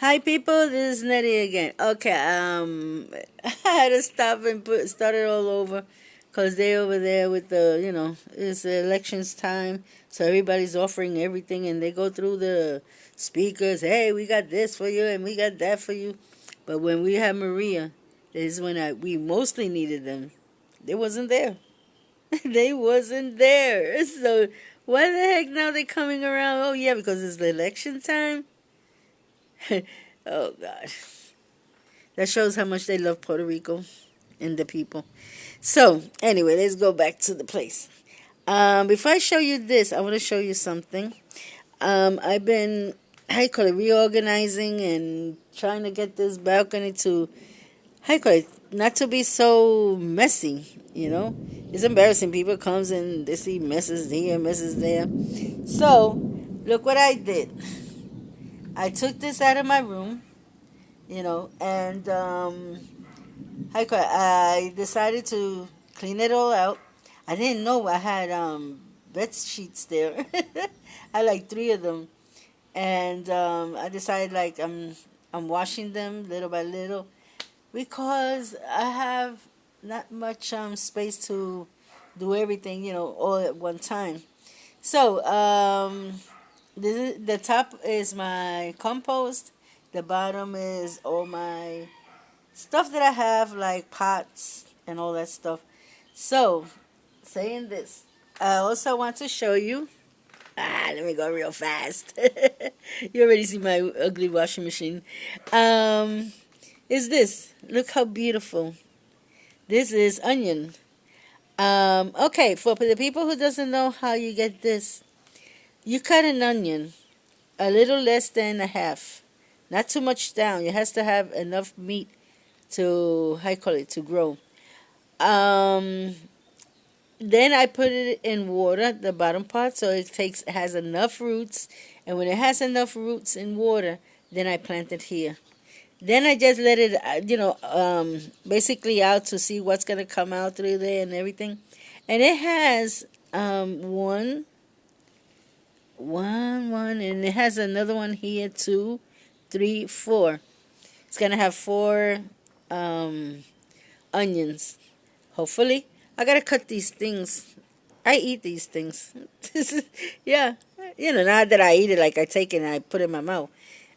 Hi people, this is Nettie again. Okay, I had to stop and start it all over because they over there with it's the elections time, so everybody's offering everything and they go through the speakers. Hey, we got this for you and we got that for you. But when we had Maria, this is when we mostly needed them. They wasn't there. They wasn't there. So why the heck now they coming around? Oh yeah, because it's the election time. Oh God. That shows how much they love Puerto Rico and the people. So, anyway, let's go back to the place. Before I show you this, I want to show you something. I've been, how you call it, reorganizing and trying to get this balcony to, how you call it, not to be so messy, you know. It's embarrassing. People comes and they see messes here, messes there. So, look what I did. I took this out of my room, and I decided to clean it all out. I didn't know I had bed sheets there. I had like three of them, and I decided like I'm washing them little by little because I have not much space to do everything, all at one time. So the top is my compost. The bottom is all my stuff that I have, like pots and all that stuff. So, saying this, I also want to show you. Let me go real fast. You already see my ugly washing machine. Is this? Look how beautiful. This is onion. Okay, for the people who doesn't know how you get this, you cut an onion a little less than a half, not too much down. It has to have enough meat to how you call it to grow. Um, then I put it in water, the bottom part, so has enough roots. And when it has enough roots in water, then I plant it here. Then I just let it, basically out to see what's gonna come out through there and everything. And it has one, and it has another one here, two, three, four. It's gonna have four um, onions. Hopefully, I gotta cut these things. I eat these things. This is, yeah, not that I eat it like I take it and I put it in my mouth.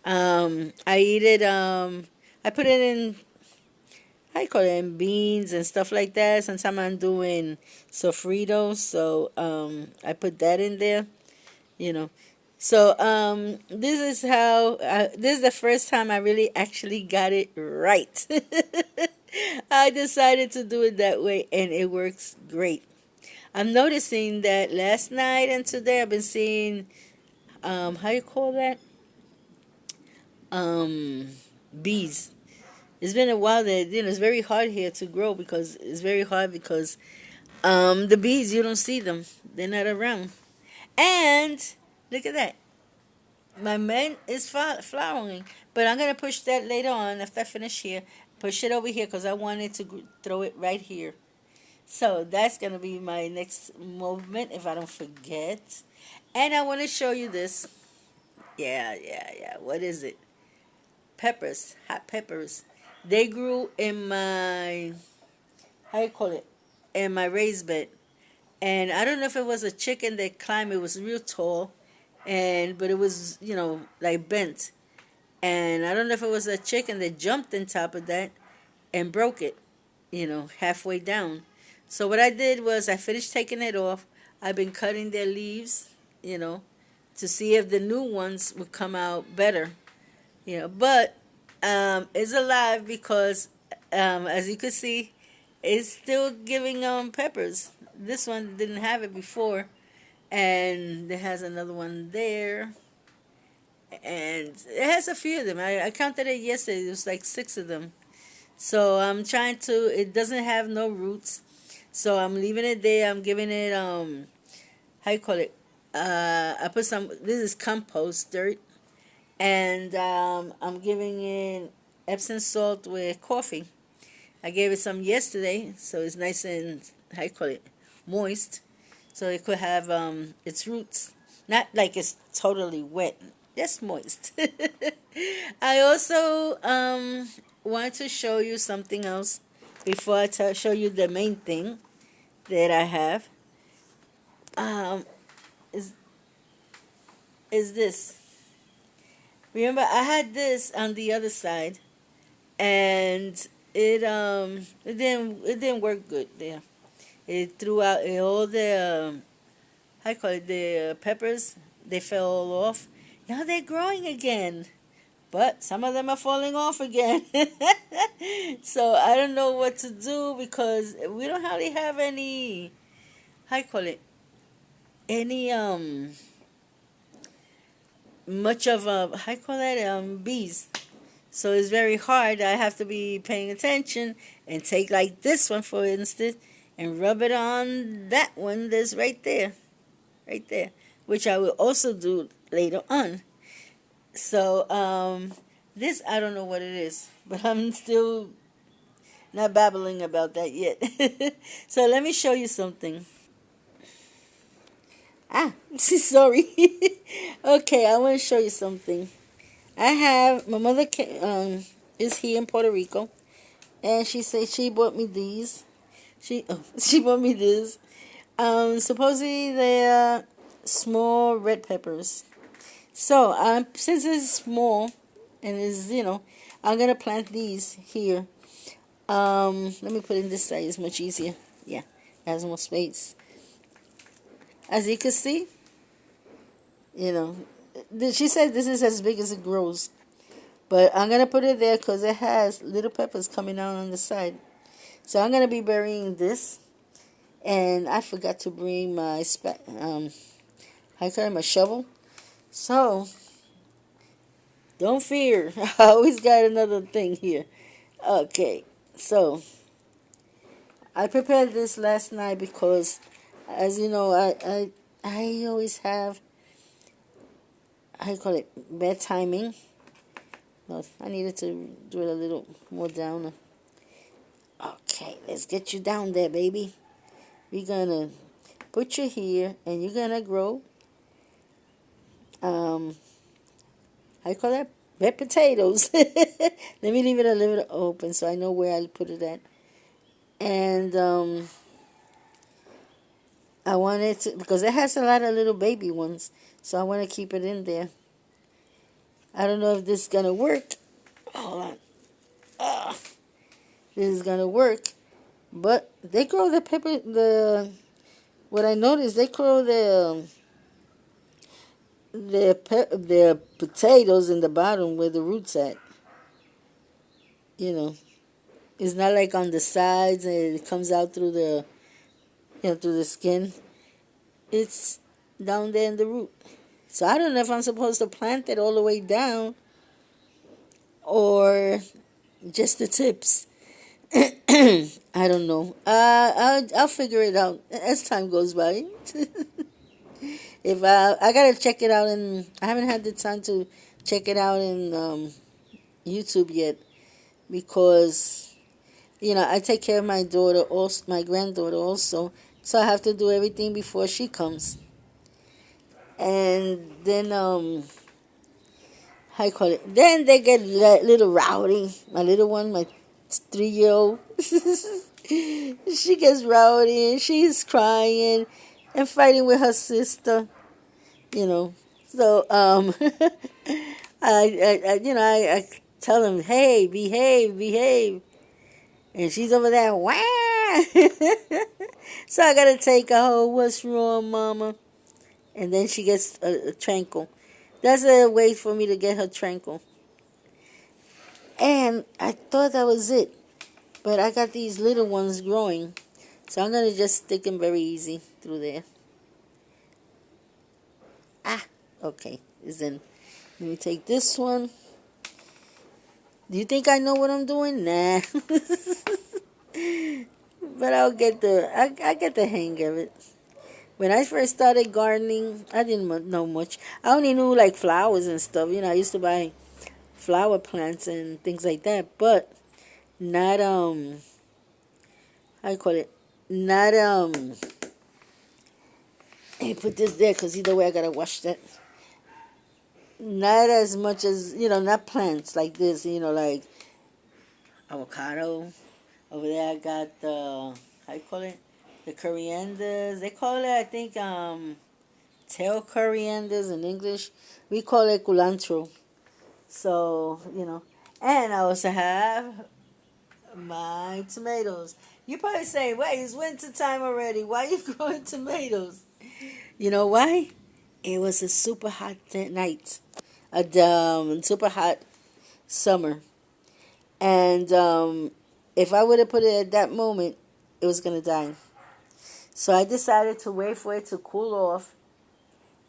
I eat it. I put it in. I call it in beans and stuff like that. Sometimes I'm doing sofritos, so I put that in there. You know. So this is the first time I really actually got it right. I decided to do it that way and it works great. I'm noticing that last night and today I've been seeing how you call that? Um bees. It's been a while that it's very hard here to grow because it's very hard because the bees, you don't see them. They're not around. And look at that. My mint is flowering, but I'm gonna push that later on after I finish here. Push it over here because I wanted to throw it right here. So that's gonna be my next movement if I don't forget. And I want to show you this. Yeah, yeah, yeah. What is it? Peppers, hot peppers. They grew in my how you call it? In my raised bed. And I don't know if it was a chicken that climbed. It was real tall, but it was like bent. And I don't know if it was a chicken that jumped on top of that and broke it, halfway down. So what I did was I finished taking it off. I've been cutting their leaves, to see if the new ones would come out better. But it's alive because, as you can see, it's still giving peppers. This one didn't have it before, and it has another one there, and it has a few of them. I counted it yesterday. It was like six of them. So I'm trying to. It doesn't have no roots, so I'm leaving it there. I'm giving it how you call it? I put some. This is compost dirt, and I'm giving it Epsom salt with coffee. I gave it some yesterday, so it's nice and how you call it, moist, so it could have its roots. Not like it's totally wet. just moist. I also want to show you something else before I show you the main thing that I have. Um, is this? Remember, I had this on the other side, and it didn't work good there. It threw out all the how you call it, the peppers. They fell all off. Now they're growing again, but some of them are falling off again. So I don't know what to do because we don't hardly have any how you call it, any much of a how you call that, bees. So it's very hard. I have to be paying attention and take like this one for instance and rub it on that one that's right there, which I will also do later on. So this I don't know what it is, but I'm still not babbling about that yet. So let me show you something. Sorry. Okay, I want to show you something. I have my mother is here in Puerto Rico, and she said she bought me these. She bought me this. Supposedly they're small red peppers. So since it's small and is I'm gonna plant these here. Let me put it in this side. It's much easier. Yeah, it has more space. As you can see, she said this is as big as it grows. But I'm going to put it there because it has little peppers coming out on the side. So I'm going to be burying this. And I forgot to bring my my shovel. So, don't fear. I always got another thing here. Okay, so I prepared this last night because, as you know, I always have, how you call it, bad timing. No, I needed to do it a little more down. Okay, let's get you down there, baby. We're gonna put you here, and you're gonna grow. How you call that? Red potatoes. Let me leave it a little open so I know where I put it at. And I want it to, because it has a lot of little baby ones, so I want to keep it in there. I don't know if this is gonna work. Hold on. This is gonna work, but they grow the pepper. What I noticed, they grow the potatoes in the bottom where the roots at. It's not like on the sides and it comes out through through the skin. It's down there in the root. So I don't know if I'm supposed to plant it all the way down or just the tips. I don't know. I'll figure it out as time goes by. If I gotta check it out, and I haven't had the time to check it out in YouTube yet because I take care of my daughter also, my granddaughter also, so I have to do everything before she comes. And then how you call it? Then they get little rowdy. My little one, my 3-year-old, she gets rowdy and she's crying and fighting with her sister. So I tell them, hey, behave, and she's over there, wah. So I gotta take her, oh, what's wrong, mama? And then she gets tranquil. That's a way for me to get her tranquil. And I thought that was it, but I got these little ones growing, so I'm gonna just stick them very easy through there. Okay, is in. Let me take this one. Do you think I know what I'm doing? Nah. But I'll get I get the hang of it. When I first started gardening, I didn't know much. I only knew like flowers and stuff. I used to buy flower plants and things like that, but not how you call it? Not Let me put this there because either way I gotta wash that. not as much as, not plants like this, like avocado. Over there I got the, how you call it? The corianders. They call it, I think, tail corianders in English. We call it culantro. So, and I also have my tomatoes. You probably say, wait, it's winter time already. Why are you growing tomatoes? You know why? It was a super hot night, a super hot summer, and if I would have put it at that moment, it was gonna die. So I decided to wait for it to cool off,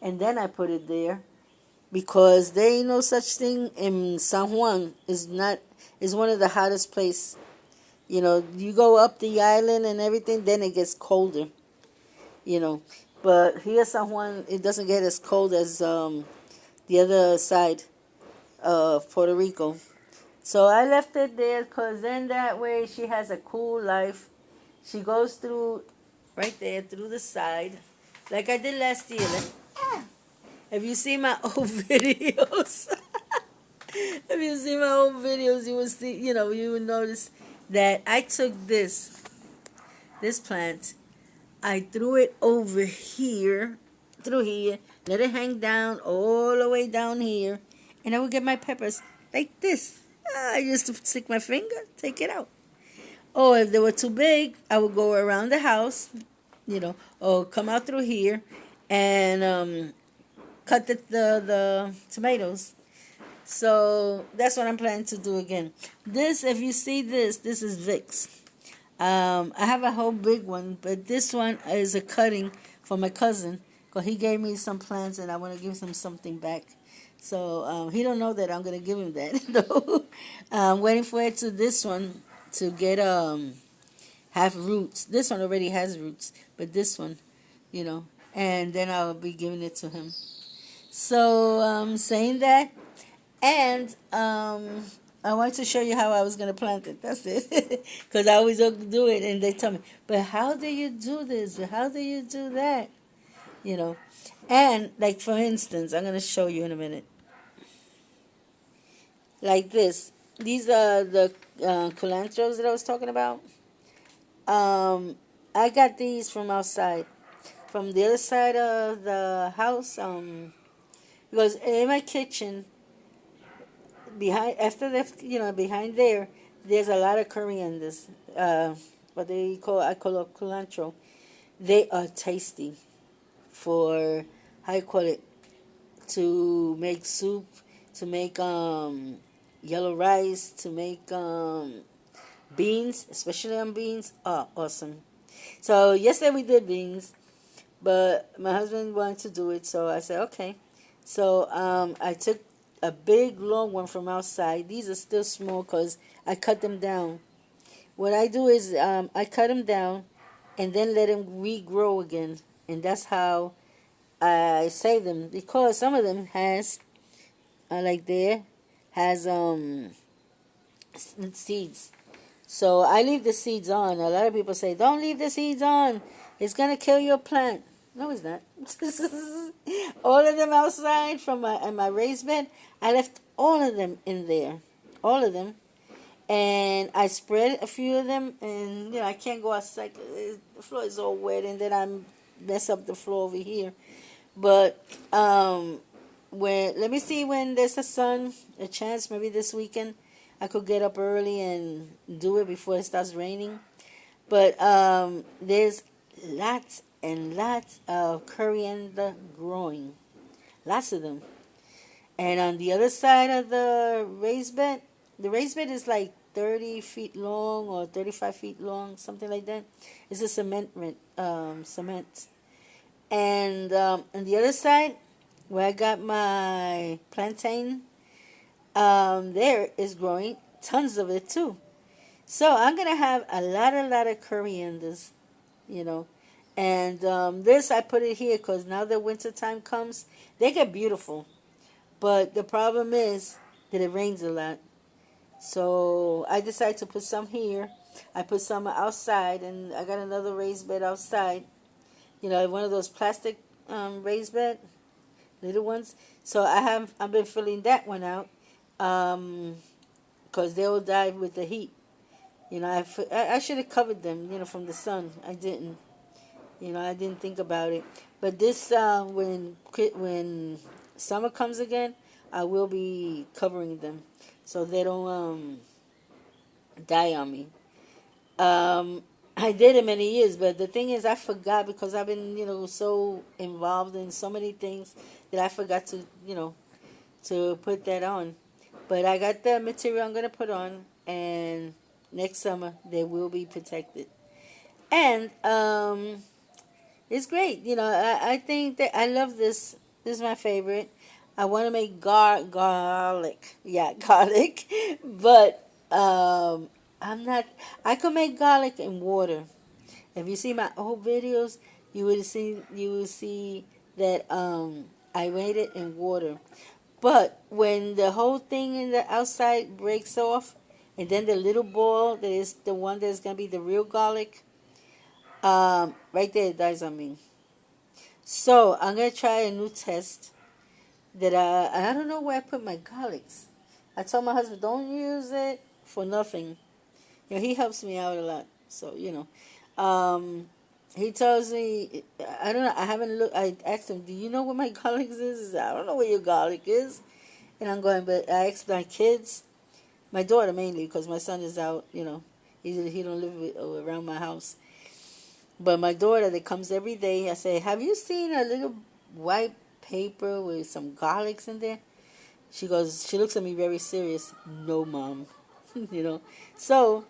and then I put it there because there ain't no such thing in San Juan. Is one of the hottest place. You go up the island and everything, then it gets colder. You know, but here San Juan, it doesn't get as cold as the other side of Puerto Rico. So I left it there because then that way she has a cool life. She goes through right there through the side, like I did last year. Have you seen my old videos? If you see my old videos, you will see, you will notice that I took this plant, I threw it over here, through here, let it hang down all the way down here, and I would get my peppers like this. I used to stick my finger, take it out. Or if they were too big, I would go around the house, or come out through here and cut the tomatoes. So that's what I'm planning to do again. This, if you see this is Vicks. I have a whole big one, but this one is a cutting for my cousin because he gave me some plants and I want to give him something back. So he don't know that I'm gonna give him that though. I'm waiting for it to this one to get have roots. This one already has roots, but this one, and then I'll be giving it to him. So saying that, and I wanted to show you how I was going to plant it. That's it. Because I always do it, and they tell me, but how do you do this? How do you do that? And, like, for instance, I'm going to show you in a minute. Like this. These are the culantros that I was talking about. I got these from outside. From the other side of the house. Because in my kitchen, behind there, there's a lot of corianders. What I call it culantro. They are tasty for, how you call it, to make soup, to make yellow rice, to make beans, especially on beans. Oh, awesome. So yesterday we did beans, but my husband wanted to do it, so I said okay. So I took a big long one from outside. These are still small because I cut them down. What I do is I cut them down and then let them regrow again, and that's how I save them, because some of them has like there has seeds. So I leave the seeds on. A lot of people say, don't leave the seeds on. It's going to kill your plant. No, it's not. All of them outside from my raised bed, I left all of them in there. All of them. And I spread a few of them. And, I can't go outside. The floor is all wet. And then I mess up the floor over here. But let me see when there's a chance, maybe this weekend, I could get up early and do it before it starts raining. But there's lots and lots of coriander growing. Lots of them. And on the other side of the raised bed is like 30 feet long or 35 feet long, something like that. It's a cement. And on the other side, where I got my plantain, there is growing tons of it too. So I'm going to have a lot of corianders, And this, I put it here because now that winter time comes, they get beautiful. But the problem is that it rains a lot. So I decided to put some here. I put some outside, and I got another raised bed outside. One of those plastic raised bed. little ones. So I've been filling that one out, because they will die with the heat. I should have covered them, from the sun. I didn't. I didn't think about it. But this, when summer comes again, I will be covering them so they don't die on me. I did it many years, but the thing is, I forgot because I've been, so involved in so many things that I forgot to put that on. But I got the material I'm gonna put on, and next summer they will be protected. And it's great. I think that I love this. This is my favorite. I want to make garlic. Yeah, garlic. But I'm not. I could make garlic in water. If you see my old videos, you will see that I made it in water. But when the whole thing in the outside breaks off, and then the little ball that is the one that's gonna be the real garlic, right there it dies on me. So I'm gonna try a new test that I don't know where I put my garlics. I told my husband don't use it for nothing. He helps me out a lot. So he tells me I don't know. I haven't looked. I asked him, "Do you know where my garlic is?" He said, "I don't know where your garlic is." And I'm going, but I asked my kids, my daughter mainly, because my son is out. He don't live around my house. But my daughter that comes every day, I say, "Have you seen a little white paper with some garlics in there?" She goes, she looks at me very serious. "No, mom." you know. So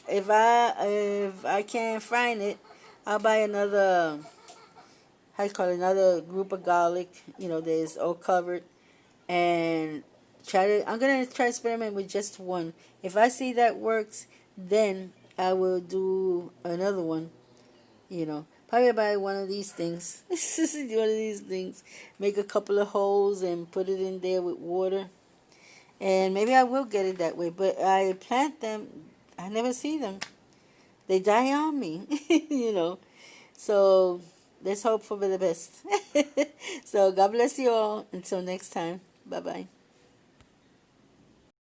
if I can't find it, I'll buy another. How you call it? Another group of garlic. That is all covered, and I'm gonna try to experiment with just one. If I see that works, then I will do another one. Probably buy one of these things. One of these things. Make a couple of holes and put it in there with water. And maybe I will get it that way. But I plant them. I never see them. They die on me. So let's hope for the best. So God bless you all. Until next time. Bye bye.